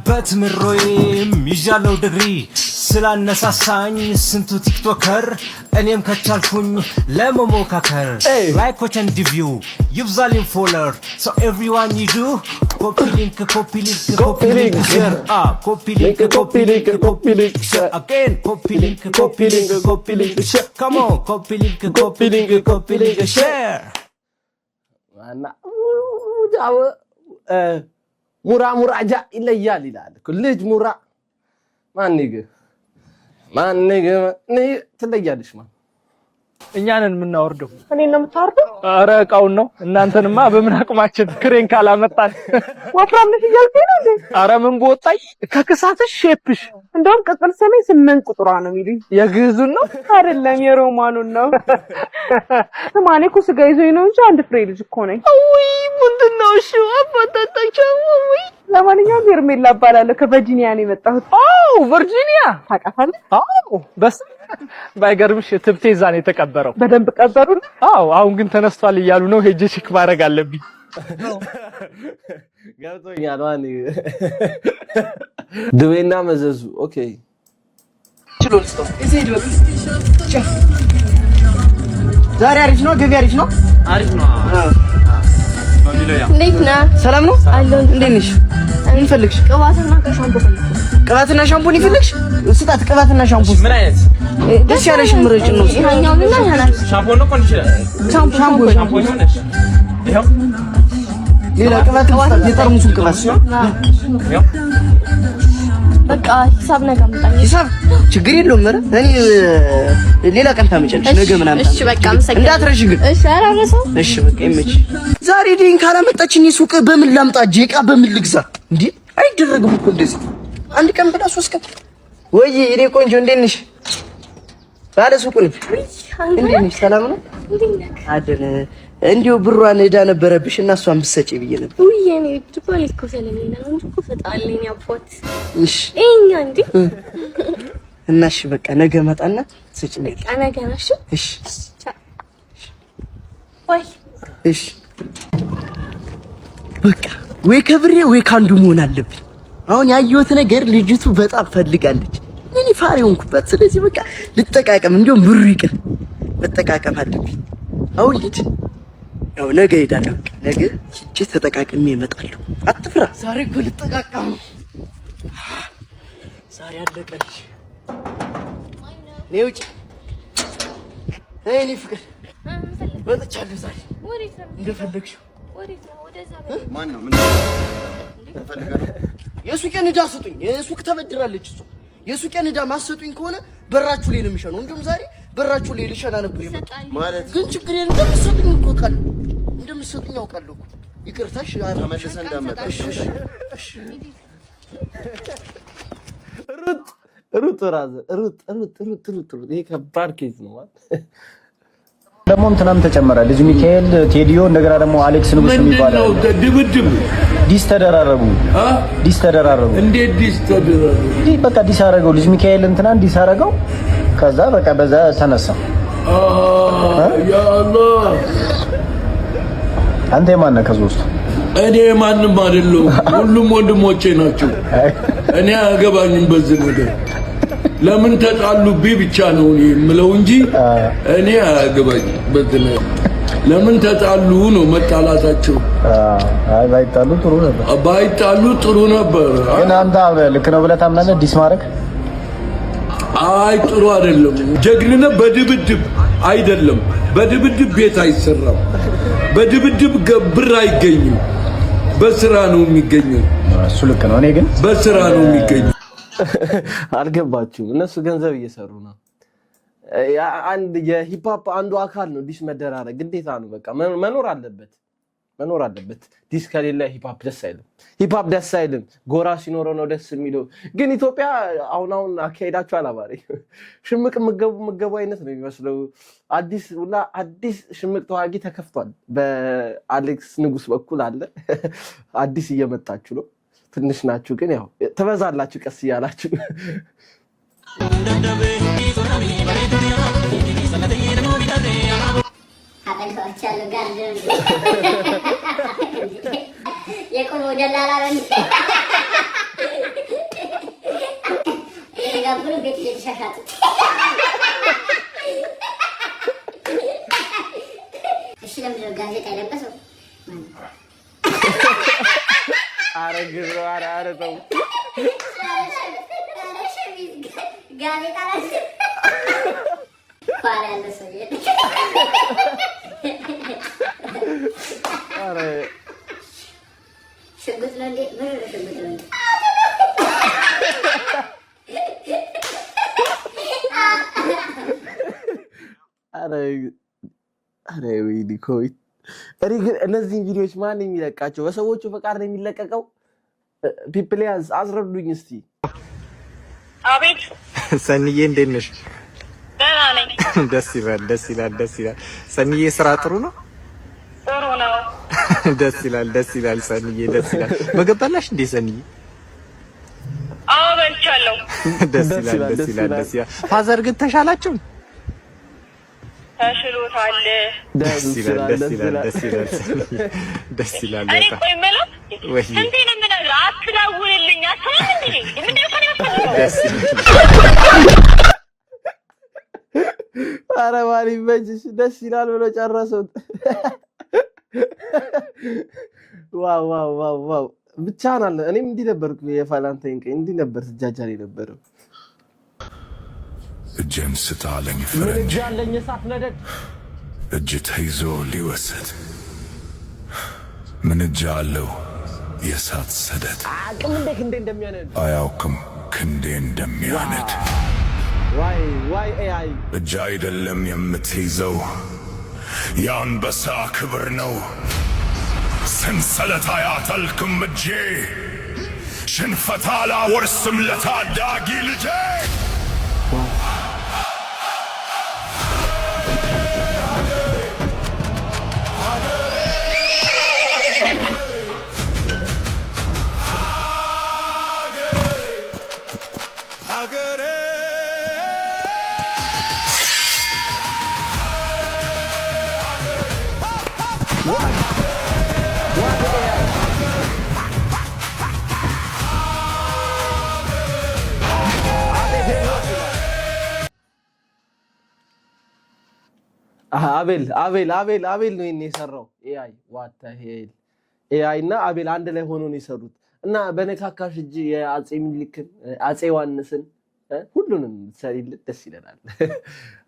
በትምሮዬም ይዣለው ድግሪ ስላነሳሳኝ ስንቱ ቲክቶከር እኔም ከቻልኩኝ ለመሞካከር ላይኮች ኤንድ ቪው ይብዛልኝ ፎሎወር so everyone you do copy link share copy link share again copy link share come on copy link share ጃው ሙራጃ ይለያል ይላል ልጅ ሙራ ማንገ ትለያለሽ ማን እኛንን የምናወርደው እኔን ነው የምታወርደው? ኧረ እቃውን ነው። እናንተንማ በምን አቅማችን ክሬን ካላመጣን ወፍራም ነሽ እያልኩኝ ነው እንዴ? ኧረ ምን በወጣኝ ከክሳትሽ ሼፕሽ እንደውም ቅጽል ስሜ 8 ቁጥሯ ነው የሚሉኝ። የግዕዙን ነው አይደለም የሮማኑን ነው። ስማኔ እኮ ስጋ ይዞኝ ነው እንጂ አንድ ፍሬ ልጅ እኮ ነኝ። ውይ ምንድን ነው እሺ አባታታቸው ውይ ለማንኛውም ሄርሜላ እባላለሁ ከቨርጂኒያ ነው የመጣሁት። ቨርጂኒያ ታውቃታለህ? አዎ በስ ባይገርምሽ ትብቴ እዛ ነው የተቀበረው። በደንብ ቀበሩን? አዎ አሁን ግን ተነስቷል እያሉ ነው። ሄጄ ቼክ ማድረግ አለብኝ። ገብቶኛል። ማን ድዌና መዘዙ ኦኬ ችሎልስቶ እዚህ ድበቅ ዛሬ አሪፍ ነው። ገቢ አሪፍ ነው። አሪፍ ነው። እንዴት ነህ? ሰላም ነው አለው። እንዴት ነሽ? ምን ፈልግሽ? ቅባትና ሻምፖ ፈልግ። ቅባትና ሻምፖ ነው ፈልግሽ? ስጣት። ቅባትና ሻምፖ ምን አይነት ደስ ያለሽ ምርጭ ነው? ይሄኛውና ያናል ሻምፖ ነው ኮንዲሽነር ሻምፖ ይሆነሽ። ይሄው ሌላ ቅባት የጠርሙሱን ቅባት ይሄው በቃ ሂሳብ ነገ አምጣኝ። ሂሳብ ችግር የለውም። እኔ ሌላ ቀን ታመጫለሽ ነገ ምናምን። እሺ በቃ አመሰግናለሁ። እንዳትረሺ ግን። እሺ አራረሰው። እሺ በቃ ይመች። ዛሬ ዲን ካላመጣችኝ ሱቅ በምን ላምጣ? እቃ በምን ልግዛ? እንዴ አይደረግም እኮ እንደዚህ። አንድ ቀን ብላ 3 ቀን ወይ እኔ ቆንጆ እንዴት ነሽ? ባለ ሱቁ ነሽ? እንዴት ነሽ? ሰላም ነው አይደል? እንዲሁ ብሯን እዳ ነበረብሽ እና እሷን ብትሰጪ ብዬ ነበር። ውይ እኔ ድባል እኮ ስለሌለ ነው እንጂ እኮ ፈጣለኝ አቦት። እሺ እኛ እንዴ እና እሺ በቃ ነገ መጣና ትሰጪኝ። በቃ ነገ ነው። እሺ ወይ እሺ በቃ ወይ ከብሬ ወይ ካንዱ መሆን አለብኝ። አሁን ያየሁት ነገር ልጅቱ በጣም ፈልጋለች። እኔ ፋሪ ሆንኩበት። ስለዚህ በቃ ልጠቃቀም፣ እንዲያውም ብሩ ይቅር መጠቃቀም አለብኝ። አሁን ልጅ ያው ነገ ሄዳለሁ። ነገ ሂጅ ተጠቃቅሜ እመጣለሁ። አትፍራ። ዛሬ እኮ ልጠቃቀም ነው። ዛሬ አለቀልሽ። ነይ ውጪ። እኔ ፍቅር ወጥቻለሁ ዛሬ። እንደፈለግሽው ማን ነው? ምን ትፈልጋለህ? የሱቄን ዕዳ ስጡኝ። የሱቅ ተበድራለች እሷ። የሱቄን ዕዳ ማሰጡኝ ከሆነ በራችሁ ላይ ነው የምሸነው። እንደውም ዛሬ በራችሁ ላይ ልሸና ነበር የመጣሁት። ማለት ግን ችግር የለም። እንደምትሰጡኝ እኮ አውቃለሁ። እንደምትሰጡኝ አውቃለሁ እኮ። ይቅርታሽ ተመልሰን እንዳመጣሽ። እሺ ሩጥ ራዘር ሩጥ። ይሄ ከባድ ኬዝ ነው ማለት ደግሞ እንትናም ተጨመረ። ልጅ ሚካኤል ቴዲዮ፣ እንደገና ደግሞ አሌክስ ንጉስ የሚባለው ድብድብ ዲስ ተደራረቡ። እንዴት ዲስ ተደራረቡ? በቃ ዲስ አደረገው ልጅ ሚካኤል እንትናን ዲስ አደረገው። ከዛ በቃ በዛ ተነሳ። ያ አላህ አንተ የማን ነህ ከዚህ ውስጥ? እኔ ማንም አይደለሁም። ሁሉም ወንድሞቼ ናቸው። እኔ አያገባኝም በዚህ ነገር። ለምን ተጣሉብኝ ብቻ ነው እኔ የምለው እንጂ እኔ አያገባኝም በዚህ ነገር። ለምን ተጣሉ ነው መጣላታቸው። አይ ባይጣሉ ጥሩ ነበር። ባይጣሉ ጥሩ ነበር። ግን አንተ ልክ ነው ብለህ ታምናለህ? ዲስ ማድረግ አይ ጥሩ አይደለም። ጀግንነት በድብድብ አይደለም። በድብድብ ቤት አይሰራም። በድብድብ ብር አይገኝም። በስራ ነው የሚገኘው። እሱ ልክ ነው። እኔ ግን በስራ ነው የሚገኘው። አልገባችሁም? እነሱ ገንዘብ እየሰሩ ነው። አንድ የሂፕሆፕ አንዱ አካል ነው ዲስ መደራረግ ግዴታ ነው። በቃ መኖር አለበት። ዲስ ከሌለ ሂፕሆፕ ደስ አይልም። ሂፕሆፕ ደስ አይልም። ጎራ ሲኖረው ነው ደስ የሚለው። ግን ኢትዮጵያ አሁን አካሄዳችሁ አላባሪ ሽምቅ ምገቡ አይነት ነው የሚመስለው። አዲስ ሽምቅ ተዋጊ ተከፍቷል። በአሌክስ ንጉስ በኩል አለ። አዲስ እየመጣችሁ ነው። ትንሽ ናችሁ ግን ያው ተበዛላችሁ ቀስ እያላችሁ። እነዚህ ቪዲዮዎች ማን የሚለቃቸው? በሰዎቹ ፈቃድ ነው የሚለቀቀው? ፒፕሊያንስ አስረዱኝ እስቲ። አቤት ሰንዬ እንዴት ነሽ? ደህና ነኝ። ደስ ይላል። ሰንዬ ስራ ጥሩ ነው? ጥሩ ነው። ደስ ይላል ሰንዬ ደስ ይላል። ምግብ በላሽ እንዴ ሰንዬ? አዎ በልቻለሁ። ደስ ይላል። ፋዘር ግን ተሻላችሁ? ተሽሎታል። ደስ ይላል። እኔ ቆይ የምለው ስንቴ ነው የምነግርህ? አትደውልልኝ አትልም እንዴ? ምንድን ነው ኧረ ማን ይመችሽ። ደስ ይላል ብሎ ጨረሱት። ዋው ብቻ ናለ። እኔም እንዲህ ነበርኩ። የቫላንታይን ቀን እንዲህ ነበር ስጃጃል የነበረው። እጄን ስታለኝ ፈረንጅ ያለኝ እሳት ነደድ እጅ ተይዞ ሊወሰድ ምን እጅ አለው የእሳት ሰደድ አቅም እንዴት እንደሚያነድ አያውቅም ክንዴ እንደሚያነድ ዋይ ኤአይ እጅ አይደለም የምትይዘው የአንበሳ ክብር ነው። ሰንሰለት አያተልክም እጄ ሽንፈት አላወርስም ለታዳጊ ልጄ። አቤል ነው የሰራው። ኤአይ ዋት ዘ ሄል ኤአይ እና አቤል አንድ ላይ ሆኖ ነው የሰሩት። እና በነካካሽ እጅ የአጼ ሚኒሊክን አጼ ዮሐንስን ሁሉንም ሰሪልት ደስ ይለናል።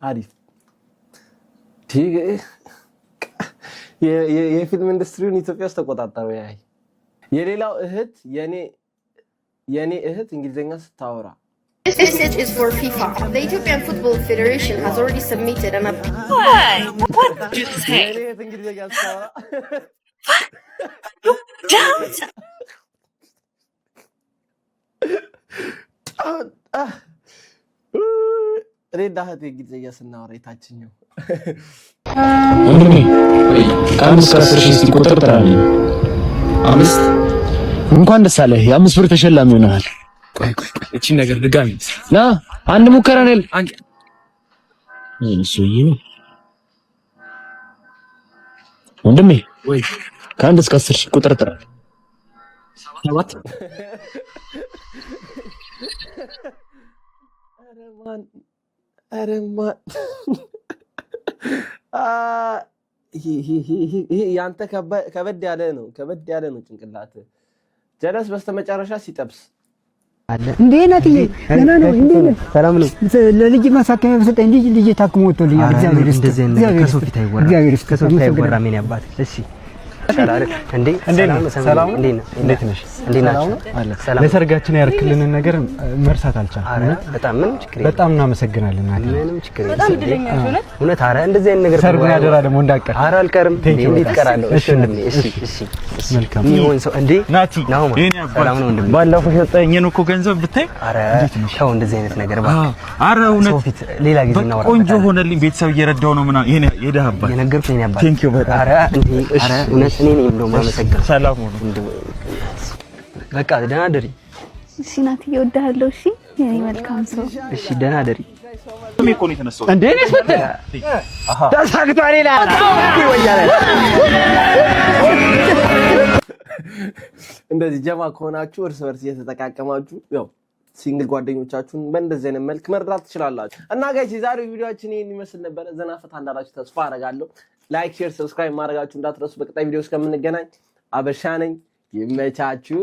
አሪፍ የፊልም ኢንዱስትሪውን ኢትዮጵያ ውስጥ ተቆጣጣረው። ያይ የሌላው እህት የኔ እህት እንግሊዘኛ ስታወራ This message is for FIFA. The Ethiopian Football Federation has already submitted an application. What did you say? Don't. ሬዳ እህቴ እንግሊዘኛ ስናወራ የታችኛው ወንድሜ ከአንድ እስከ 10 ሺህ ሲቆጠር ጥራልኝ። 5 እንኳን ደስ አለህ፣ የ5 ብር ተሸላሚ ሆነሃል። ቆይ እቺ ነገር ድጋሚ ና አንድ ሙከራ ነል አንቺ እሱዬ ወንድሜ ወይ ከአንድ እስከ 10 ሺህ ቁጥር ጥራ። 7 አረማን ይሄ ያንተ ከበድ ያለ ነው ጭንቅላት ጀለስ በስተመጨረሻ ሲጠብስ አለ እንዴ ናትዬ ገና ነው እንዴ ሰላም ነው ለልጅ ማሳከሚያ በሰጠኝ ልጅ ታክሞ ወጥቶልኛል። እግዚአብሔር ይስጥልኝ። ከሶፊ ታይወራ ከሶፊ ታይወራ ምን ያባት እሺ እንዴ ሰላም እንዴት ነሽ? ለሰርጋችን ያርክልንን ነገር መርሳት አልቻልኩም። በጣም እናመሰግናለን። ምንም ችግር የለም። በጣም እድለኛ ነሽ እውነት። ኧረ እንደዚህ አይነት ነገር ሰርጉን ያደራ ደግሞ እንዳቀር። ኧረ አልቀርም። እንዴት እቀራለሁ? እሺ ወንድሜ እሺ መልካም ይሁን። ሰው እንዴ ናቲ ሰላም ነው ወንድሜ። ባለፈው የሰጠኝን እኮ ገንዘብ ብታይ። ኧረ ተው እንደዚህ አይነት ነገር እባክህ። ኧረ እውነት ሶፊት ሌላ ጊዜ እናወራለን። ቆንጆ ሆነልኝ። ቤተሰብ እየረዳው ነው ምናምን ይሄን የደሃባ የነገርኩኝ ያባ ቴንክ ዩ በጣም። ኧረ እንዴ ኧረ እውነት እኔ ነኝ ብሎ ማመሰግን። ሰላም ነው በቃ ደህና ደሪ። እሺ ናትዬ እወድሃለሁ። እሺ የኔ መልካም ሰው። እሺ ደህና ደሪ። ምን እኮ ነው የተነሳው እንዴ እኔስ መጣ ተሳክቷል ይላል ይወያለ። እንደዚህ ጀማ ከሆናችሁ እርስ በርስ እየተጠቃቀማችሁ ያው ሲንግል ጓደኞቻችሁን በእንደዚህ አይነት መልክ መርዳት ትችላላችሁ። እና ጋይስ የዛሬው ቪዲዮአችን ይሄን ይመስል ነበር። ዘና ፈታ እንዳላችሁ ተስፋ አደርጋለሁ። ላይክ፣ ሼር፣ ሰብስክራይብ ማድረጋችሁ እንዳትረሱ። በቀጣይ ቪዲዮ እስከምንገናኝ አበሻ ነኝ። ይመቻችሁ።